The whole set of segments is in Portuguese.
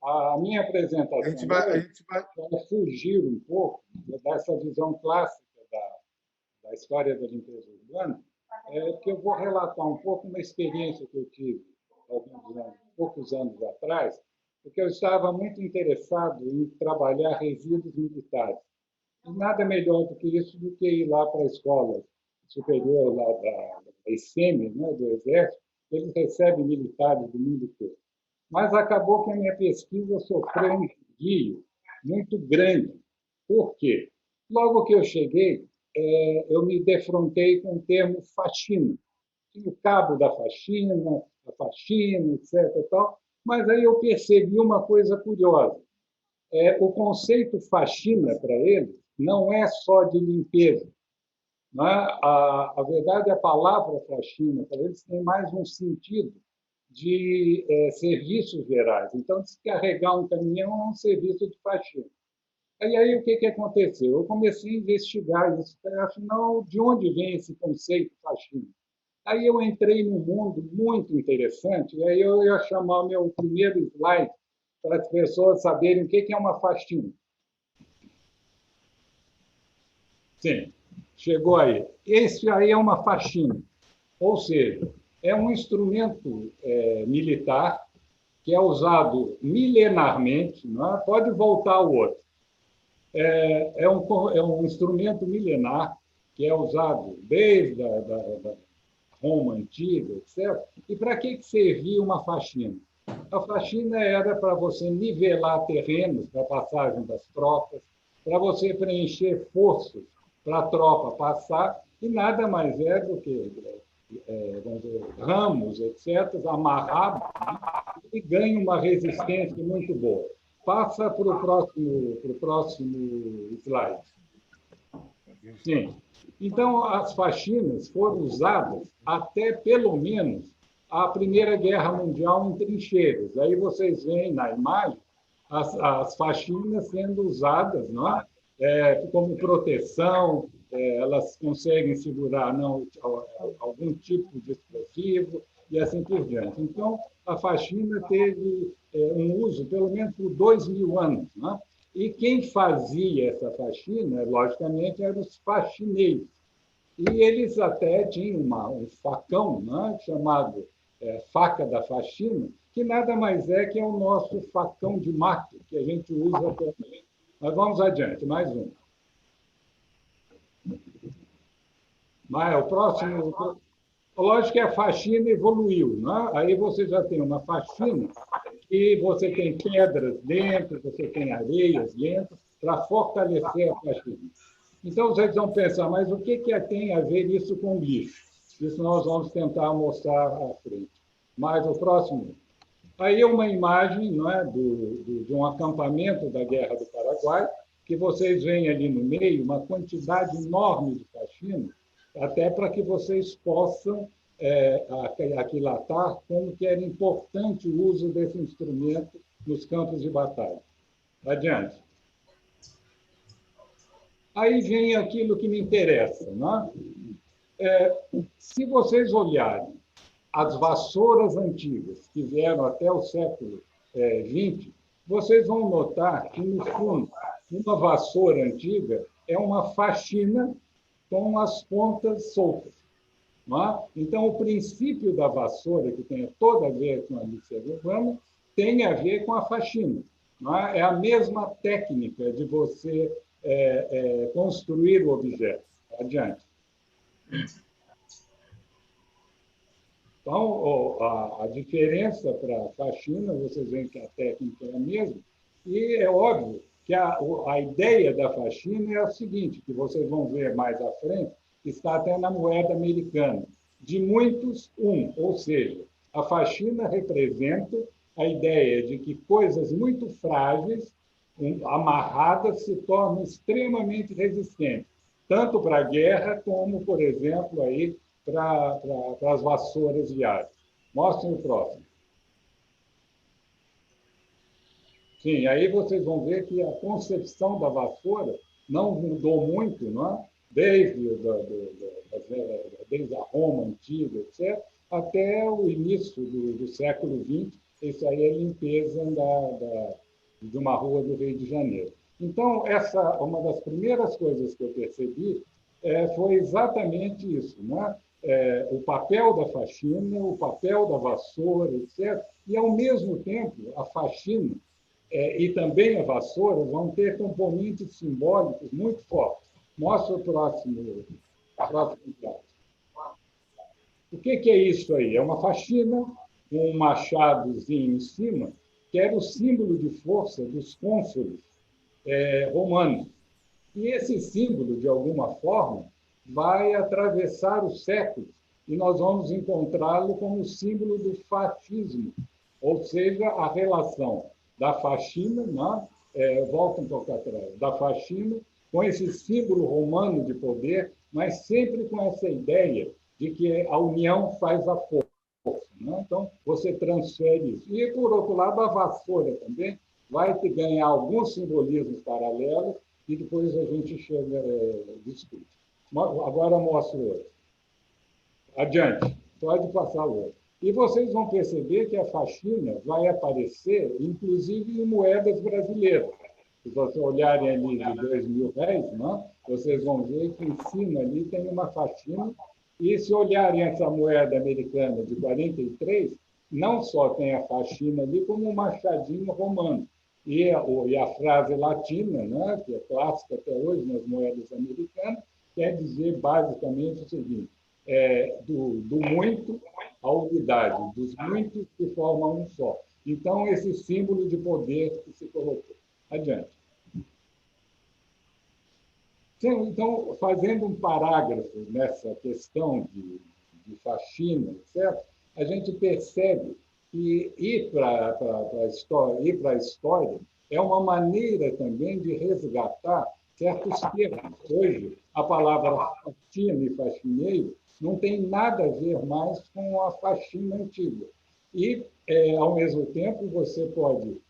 A minha A apresentação gente vai, a hoje gente vai. vai fugir um pouco dessa visão clássica da história da limpeza urbana, que eu vou relatar um pouco uma experiência que eu tive alguns anos, poucos anos atrás, porque eu estava muito interessado em trabalhar resíduos militares. E nada melhor do que isso do que ir lá para a escola superior lá da ICEM, né, do Exército, eles recebem militares do mundo todo. Mas acabou que a minha pesquisa sofreu um desvio muito grande. Por quê? Logo que eu cheguei, eu me defrontei com o termo faxina. Tinha o cabo da faxina, a faxina, etc. E tal, mas aí eu percebi uma coisa curiosa. O conceito faxina, para ele, não é só de limpeza. Não é? A verdade, a palavra faxina, para eles, tem mais um sentido de serviços gerais. Então, descarregar um caminhão é um serviço de faxina. Aí o que aconteceu? Eu comecei a investigar isso. Afinal, de onde vem esse conceito faxina? Aí eu entrei num mundo muito interessante, e aí eu ia chamar o meu primeiro slide para as pessoas saberem o que é uma faxina. Sim, chegou aí. Esse aí é uma faxina, ou seja, é um instrumento militar que é usado milenarmente, não é? Pode voltar ao outro. É um instrumento milenar que é usado desde da Roma antiga, etc. E para que servia uma faxina? A faxina era para você nivelar terrenos para a passagem das tropas, para você preencher fossos para a tropa passar, e nada mais é do que vamos dizer, ramos, etc., amarrados, e ganha uma resistência muito boa. Passa para o próximo slide. Sim. Então, as faxinas foram usadas até, pelo menos, a Primeira Guerra Mundial em trincheiras. Aí vocês veem na imagem as faxinas sendo usadas, não é? Como proteção, elas conseguem segurar algum tipo de explosivo e assim por diante. Então, a faxina teve um uso, pelo menos, por 2.000 anos. Não é? E quem fazia essa faxina, logicamente, eram os faxineiros. E eles até tinham um facão, né, chamado faca da faxina, que nada mais é que o nosso facão de mato, que a gente usa atualmente. Mas vamos adiante, mais um. Mas o próximo. Lógico que a faxina evoluiu. Né? Aí você já tem uma faxina que você tem pedras dentro, você tem areias dentro, para fortalecer a faxina. Então, vocês vão pensar, mas o que tem a ver isso com lixo? Isso nós vamos tentar mostrar à frente. Mas o próximo. Aí é uma imagem, não é, de um acampamento da Guerra do Paraguai, que vocês veem ali no meio uma quantidade enorme de faxina, até para que vocês possam aquilatar como que era importante o uso desse instrumento nos campos de batalha. Adiante. Aí vem aquilo que me interessa. Não é? Se vocês olharem as vassouras antigas, que vieram até o século XX, vocês vão notar que, no fundo, uma vassoura antiga é uma faxina com as pontas soltas. Não é? Então, o princípio da vassoura, que tem toda a ver com a limpeza urbana, tem a ver com a faxina. Não é? É a mesma técnica de você construir o objeto. Adiante. Então, a diferença para a faxina, vocês veem que a técnica é a mesma, e é óbvio que a ideia da faxina é a seguinte, que vocês vão ver mais à frente, que está até na moeda americana, de muitos, ou seja, a faxina representa a ideia de que coisas muito frágeis, amarradas, se tornam extremamente resistentes, tanto para a guerra como, por exemplo, aí, para as vassouras viárias. Mostrem o próximo. Sim, aí vocês vão ver que a concepção da vassoura não mudou muito, não é? Desde a Roma antiga, etc., até o início do século XX, Isso aí é limpeza de uma rua do Rio de Janeiro. Então, essa uma das primeiras coisas que eu percebi foi exatamente isso, né? O papel da faxina, o papel da vassoura, etc. E, ao mesmo tempo, a faxina e também a vassoura vão ter componentes simbólicos muito fortes. Mostra o próximo slide. O que é isso aí? É uma faxina com um machadozinho em cima, que era o símbolo de força dos cônsules romanos. E esse símbolo, de alguma forma, vai atravessar os séculos e nós vamos encontrá-lo como símbolo do fascismo, ou seja, a relação da faxina, né? Volta um pouco atrás, da faxina com esse símbolo romano de poder, mas sempre com essa ideia de que a união faz a força. Né? Então, você transfere isso. E, por outro lado, a vassoura também vai ganhar alguns simbolismos paralelos e depois a gente chega discute. Agora mostro outro. Adiante, pode passar o outro. E vocês vão perceber que a faxina vai aparecer, inclusive, em moedas brasileiras. Se vocês olharem ali de R$ 2.000, né, vocês vão ver que em cima ali tem uma faxina. E se olharem essa moeda americana de 43, não só tem a faxina ali, como um machadinho romano. E a frase latina, né, que é clássica até hoje nas moedas americanas, quer dizer basicamente o seguinte: do muito à unidade, dos muitos que formam um só. Então, esse símbolo de poder que se colocou. Adiante. Então, fazendo um parágrafo nessa questão de faxina, etc., a gente percebe que ir para a história é uma maneira também de resgatar certos termos. Hoje, a palavra faxina e faxineiro não tem nada a ver mais com a faxina antiga. E, ao mesmo tempo, você pode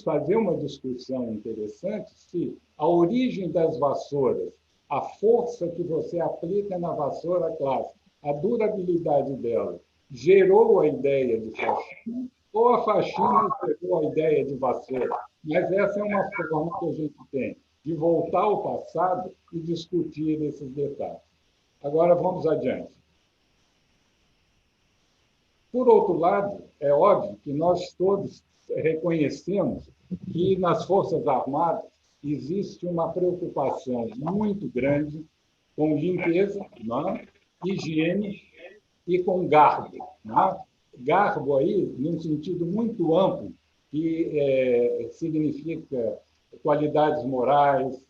fazer uma discussão interessante se a origem das vassouras, a força que você aplica na vassoura clássica, a durabilidade dela, gerou a ideia de faxina ou a faxina gerou a ideia de vassoura. Mas essa é uma forma que a gente tem de voltar ao passado e discutir esses detalhes. Agora, vamos adiante. Por outro lado, é óbvio que nós todos reconhecemos que nas Forças Armadas existe uma preocupação muito grande com limpeza, né? Higiene e com garbo. Né? Garbo aí, num sentido muito amplo, que significa qualidades morais,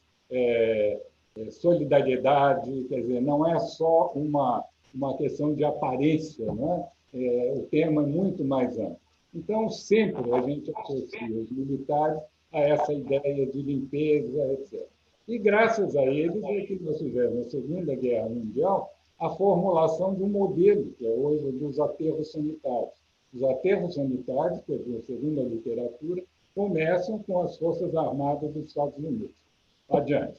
solidariedade, quer dizer, não é só uma questão de aparência, né? O tema é muito mais amplo. Então, sempre a gente associa os militares a essa ideia de limpeza, etc. E, graças a eles, é que nós tivemos, na Segunda Guerra Mundial, a formulação de um modelo, que é hoje dos aterros sanitários. Os aterros sanitários, quer dizer, segundo a literatura, começam com as Forças Armadas dos Estados Unidos. Adiante.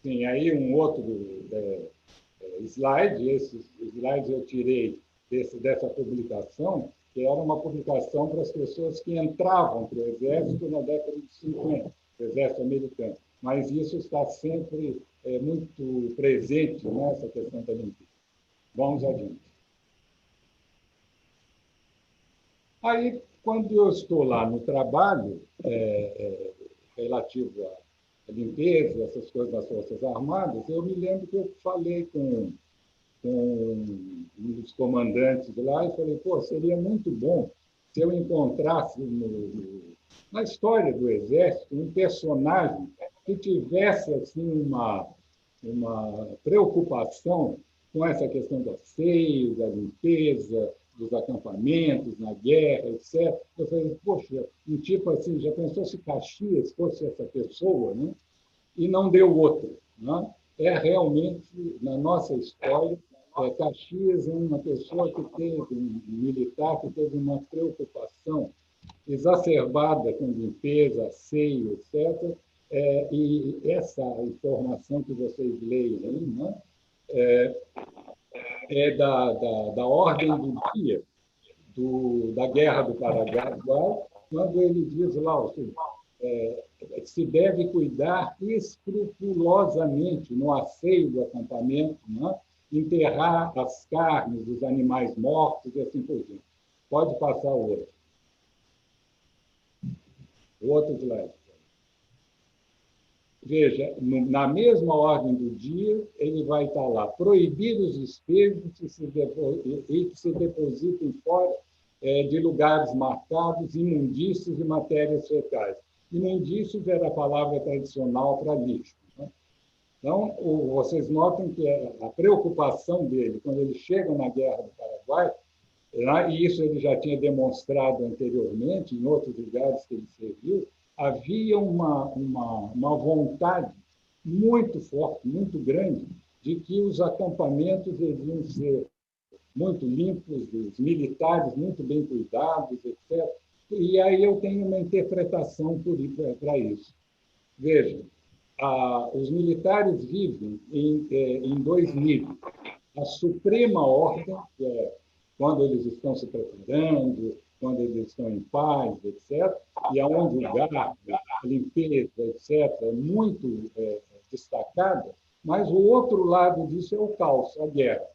Sim, aí um outro slide, esses slides eu tirei dessa publicação, que era uma publicação para as pessoas que entravam para o Exército na década de 50, o Exército americano. Mas isso está sempre muito presente nessa questão da limpeza. Vamos adiante. Aí, quando eu estou lá no trabalho, relativo à limpeza, essas coisas das Forças Armadas, eu me lembro que eu falei com um dos comandantes lá e falei, pô, seria muito bom se eu encontrasse na história do Exército um personagem que tivesse assim uma preocupação com essa questão do asseio, da limpeza, dos acampamentos, na guerra, etc. Eu falei, poxa, um tipo assim, já pensou se Caxias fosse essa pessoa, né? E não deu outro. Né? É realmente, na nossa história, Caxias é uma pessoa que teve, um militar que teve uma preocupação exacerbada com limpeza, asseio, etc. E essa informação que vocês leem aí, né? É da ordem do dia da Guerra do Paraguai, quando ele diz lá, se deve cuidar escrupulosamente no asseio do acampamento, né? Enterrar as carnes dos animais mortos e assim por diante. Pode passar o outro. O outro slide. Veja, na mesma ordem do dia, ele vai estar lá, proibir os espelhos e que se depositem fora de lugares marcados, imundícios e matérias fecais. Imundícios era a palavra tradicional para lixo. Né? Então, vocês notam que a preocupação dele, quando ele chega na Guerra do Paraguai, e isso ele já tinha demonstrado anteriormente, em outros lugares que ele serviu, havia uma vontade muito forte, muito grande, de que os acampamentos deviam ser muito limpos, os militares muito bem cuidados, etc. E aí eu tenho uma interpretação para isso. Veja, os militares vivem em dois níveis. A suprema ordem, que é quando eles estão se preparando, quando eles estão em paz, etc., e aonde o garbo, a limpeza, etc., é muito destacada, mas o outro lado disso é o caos, a guerra.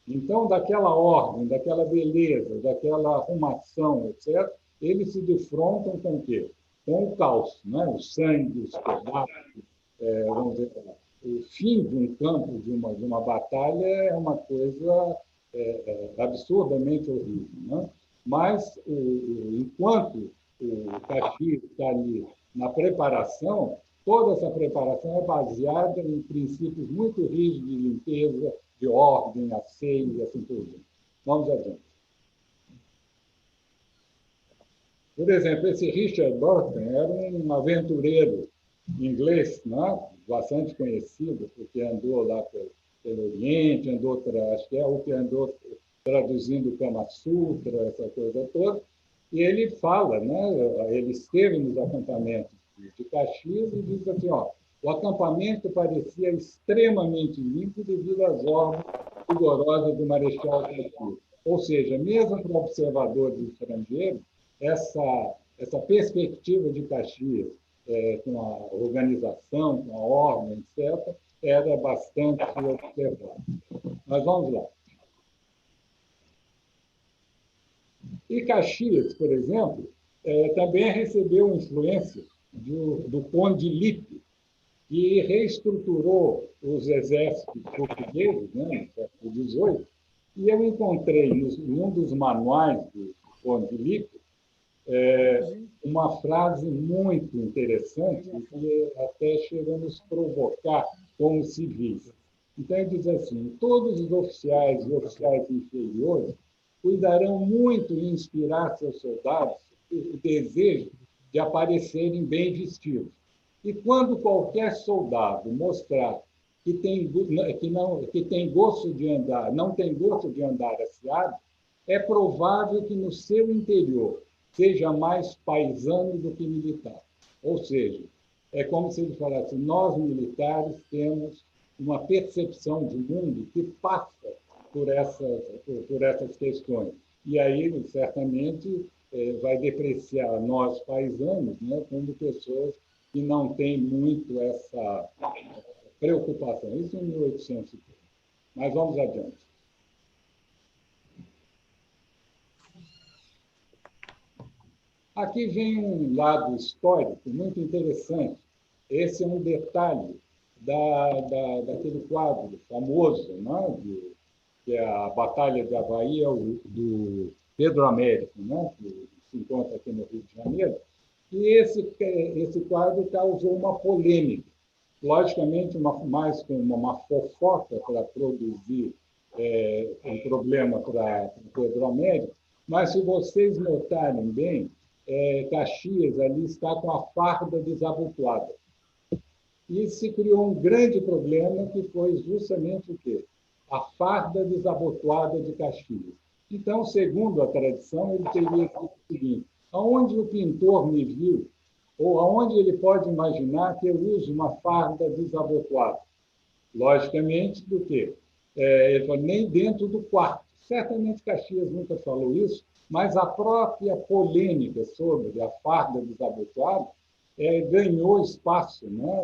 Então, daquela ordem, daquela beleza, daquela arrumação, etc., eles se defrontam com o quê? Com o caos, né? O sangue, os pedaços, vamos dizer, o fim de um campo, de uma batalha, é uma coisa absurdamente horrível. Né? Mas, enquanto o Caxias está ali na preparação, toda essa preparação é baseada em princípios muito rígidos de limpeza, de ordem, asseio e assim por diante. Vamos adiante. Por exemplo, esse Richard Burton era um aventureiro inglês, né? Bastante conhecido, porque andou lá pelo Oriente, acho que é o que andou traduzindo o Kama Sutra, essa coisa toda, e ele fala, né? Ele esteve nos acampamentos de Caxias e diz assim, o acampamento parecia extremamente limpo devido às ordens rigorosas do Marechal Caxias. Ou seja, mesmo para observadores estrangeiros, essa perspectiva de Caxias, com a organização, com a ordem, etc., era bastante observada. Mas vamos lá. E Caxias, por exemplo, também recebeu influência do Conde Lippe, que reestruturou os exércitos portugueses, né, no século XVIII, e eu encontrei em um dos manuais do Conde Lippe uma frase muito interessante, que até chega a nos provocar como civis. Então, ele diz assim, todos os oficiais e oficiais inferiores cuidarão muito em inspirar seus soldados o desejo de aparecerem bem vestidos. E quando qualquer soldado mostrar que tem gosto de andar, não tem gosto de andar aciado, é provável que no seu interior seja mais paisano do que militar. Ou seja, é como se ele falasse, nós militares temos uma percepção de mundo que passa por essas questões. E aí, certamente, vai depreciar nós paisanos, né, como pessoas que não têm muito essa preocupação. Isso em 1830. Mas vamos adiante. Aqui vem um lado histórico muito interessante. Esse é um detalhe daquele quadro famoso, né, que é a Batalha de Havaí, do Pedro Américo, né, que se encontra aqui no Rio de Janeiro. E esse quadro causou uma polêmica. Logicamente, mais com uma fofoca para produzir um problema para Pedro Américo, mas se vocês notarem bem, Caxias ali está com a farda desabotoada. E se criou um grande problema que foi justamente o quê? A farda desabotoada de Caxias. Então, segundo a tradição, ele teria dito o seguinte, aonde o pintor me viu, ou aonde ele pode imaginar que eu use uma farda desabotoada? Logicamente, do quê? Ele falou, nem dentro do quarto. Certamente Caxias nunca falou isso, Mas a própria polêmica sobre a farda dos abotoados ganhou espaço, né,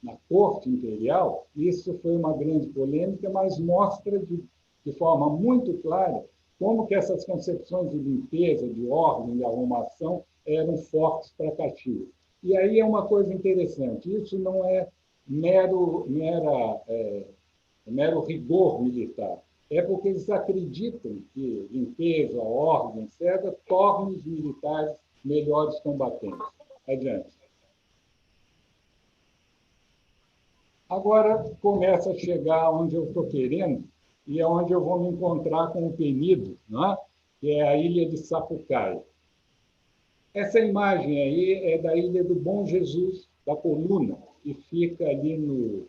na corte imperial. Isso foi uma grande polêmica, mas mostra de forma muito clara como que essas concepções de limpeza, de ordem, de arrumação eram fortes para Caxias. E aí é uma coisa interessante, isso não é mero rigor militar, é porque eles acreditam que limpeza, ordem, etc., torna os militares melhores combatentes. Adiante. Agora começa a chegar onde eu estou querendo e é onde eu vou me encontrar com o Penido, né? Que é a ilha de Sapucaia. Essa imagem aí é da ilha do Bom Jesus, da Coluna, que fica ali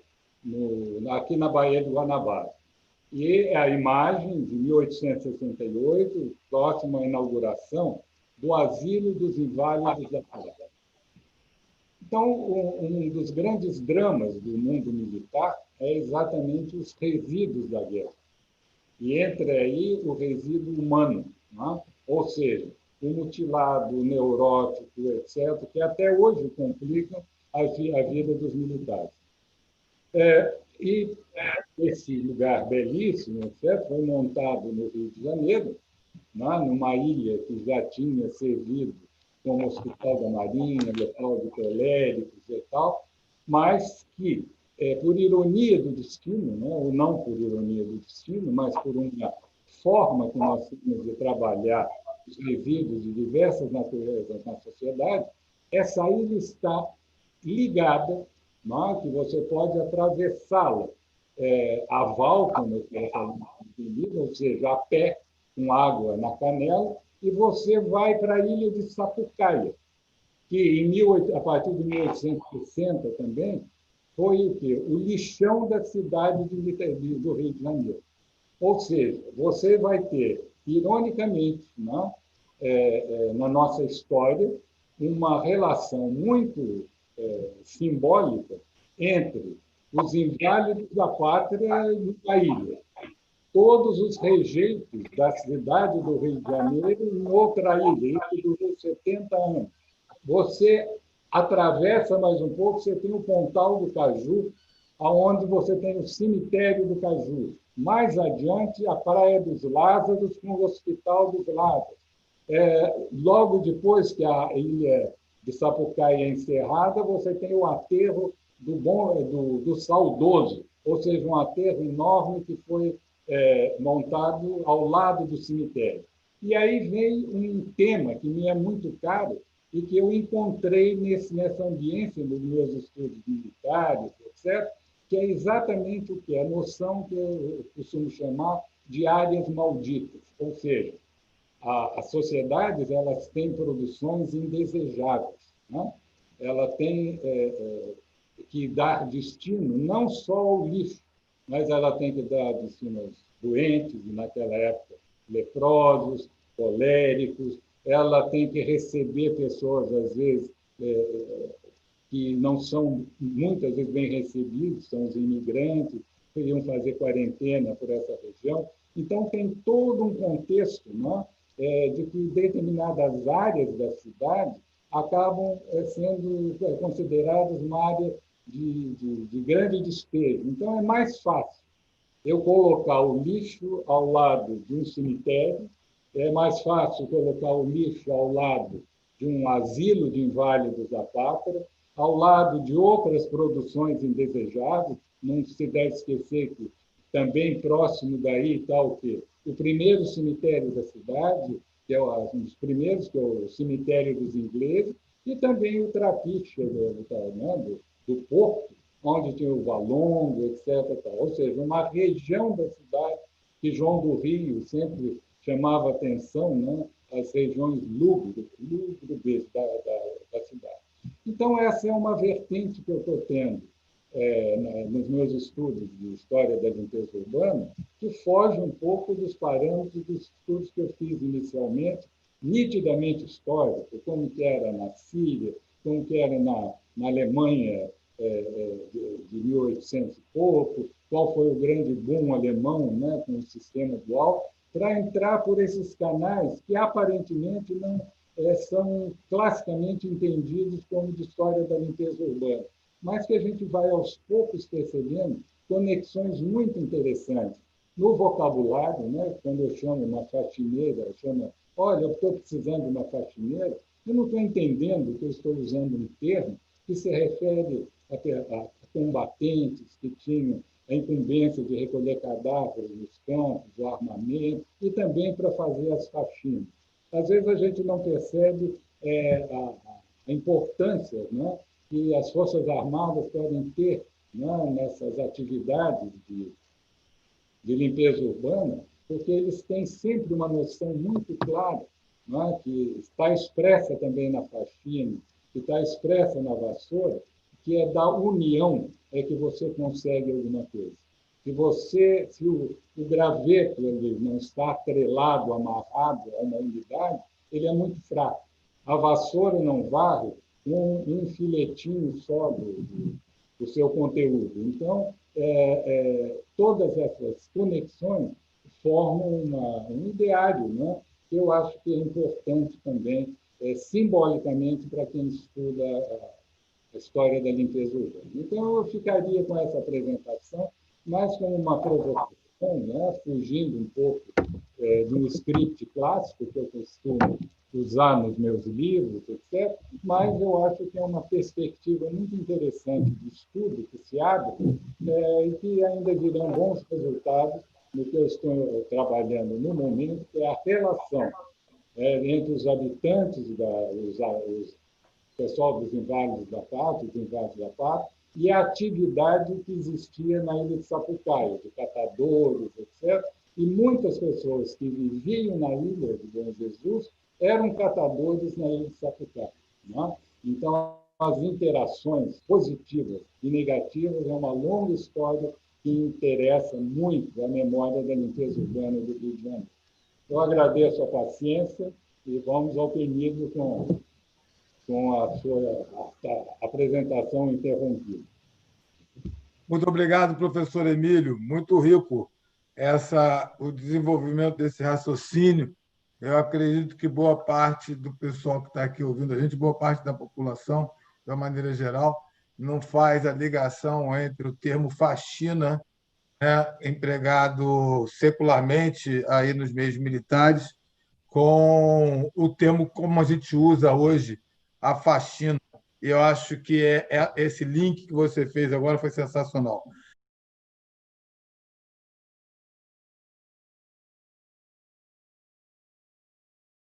aqui na Baía do Guanabara. E é a imagem de 1868, próxima à inauguração do Asilo dos Inválidos da Pará. Então, um dos grandes dramas do mundo militar é exatamente os resíduos da guerra. E entra aí o resíduo humano, né? Ou seja, o mutilado, o neurótico, etc., que até hoje complicam a vida dos militares. E esse lugar belíssimo, etc., foi montado no Rio de Janeiro, né, numa ilha que já tinha servido como Hospital da Marinha, local de coléricos e tal, mas que, por ironia do destino, né, ou não por ironia do destino, mas por uma forma que nós temos de trabalhar os resíduos de diversas naturezas na sociedade, essa ilha está ligada, né, que você pode atravessá-la a val, como eu falei, ou seja, a pé, com água na canela, e você vai para a ilha de Sapucaia, que a partir de 1860 também foi o quê? O lixão da cidade do Rio de Janeiro. Ou seja, você vai ter, ironicamente, né, na nossa história, uma relação muito simbólica entre os inválidos da pátria e da ilha. Todos os rejeitos da cidade do Rio de Janeiro em outra ilha. Isso durou 70 anos. Você atravessa mais um pouco, você tem o Pontal do Caju, onde você tem o cemitério do Caju. Mais adiante, a Praia dos Lázaros com o Hospital dos Lázaros. Logo depois que a ilha de Sapucaí é encerrada, você tem o aterro do Saudoso, ou seja, um aterro enorme que foi montado ao lado do cemitério. E aí vem um tema que me é muito caro e que eu encontrei nessa ambiência dos meus estudos militares, etc., que é exatamente o que? A noção que eu costumo chamar de áreas malditas, ou seja, as sociedades elas têm produções indesejáveis, né? Ela tem que dar destino não só ao lixo, mas ela tem que dar destino aos doentes, e naquela época leprosos, coléricos, ela tem que receber pessoas, às vezes, que não são muitas vezes bem recebidos, são os imigrantes, que iriam fazer quarentena por essa região. Então, tem todo um contexto, né, de que determinadas áreas da cidade acabam sendo consideradas uma área de grande despejo. Então, é mais fácil eu colocar o lixo ao lado de um cemitério, é mais fácil colocar o lixo ao lado de um asilo de inválidos da pátria, ao lado de outras produções indesejáveis. Não se deve esquecer que também próximo daí está o primeiro cemitério da cidade, que é um dos primeiros, que é o cemitério dos ingleses, e também o Trapiche, do Porto, onde tinha o Valongo, etc. Ou seja, uma região da cidade que João do Rio sempre chamava atenção, né? As regiões lúgubres da cidade. Então, essa é uma vertente que eu estou tendo nos meus estudos de história da limpeza urbana, que foge um pouco dos parâmetros dos estudos que eu fiz inicialmente, nitidamente históricos, como que era na Síria, como que era na Alemanha de 1800 e pouco, qual foi o grande boom alemão, né, com o sistema dual. para entrar por esses canais que aparentemente não são classicamente entendidos como de história da limpeza urbana, mas que a gente vai aos poucos percebendo conexões muito interessantes. No vocabulário, né, quando eu chamo uma faxineira, eu chamo, olha, eu estou precisando de uma faxineira, eu não estou entendendo que eu estou usando um termo que se refere a combatentes que tinham a incumbência de recolher cadáveres nos campos, o armamento, e também para fazer as faxinas. Às vezes a gente não percebe a importância, né, que as Forças Armadas podem ter, né, nessas atividades de limpeza urbana, porque eles têm sempre uma noção muito clara, né, que está expressa também na faxina, que está expressa na vassoura, que é da união é que você consegue alguma coisa. Se o graveto ele não está atrelado, amarrado a uma unidade, ele é muito fraco. A vassoura não varre um filetinho só do seu conteúdo. Então, todas essas conexões formam um ideário, né? Que eu acho que é importante também, simbolicamente, para quem estuda a história da limpeza urbana. Então, eu ficaria com essa apresentação, mais como uma provocação, né? Fugindo um pouco de um script clássico que eu costumo usar nos meus livros, etc. Mas eu acho que é uma perspectiva muito interessante de estudo que se abre e que ainda dirão bons resultados no que eu estou trabalhando no momento, que é a relação entre os habitantes, os pessoal dos Inválidos da Pátria, os Inválidos da Pátria, e a atividade que existia na Ilha de Sapucaia, de catadores, etc. E muitas pessoas que viviam na Ilha de Bom Jesus eram catadores na Ilha de Sapucaia. Né? Então, as interações positivas e negativas é uma longa história que interessa muito a memória da limpeza urbana do Rio de Janeiro. Eu agradeço a paciência e vamos ao pedido com a sua apresentação interrompida. Muito obrigado, professor Emílio. Muito rico o desenvolvimento desse raciocínio. Eu acredito que boa parte do pessoal que está aqui ouvindo a gente, boa parte da população, de uma maneira geral, não faz a ligação entre o termo faxina, né, empregado secularmente aí nos meios militares, com o termo como a gente usa hoje, a faxina. Eu acho que esse link que você fez agora foi sensacional.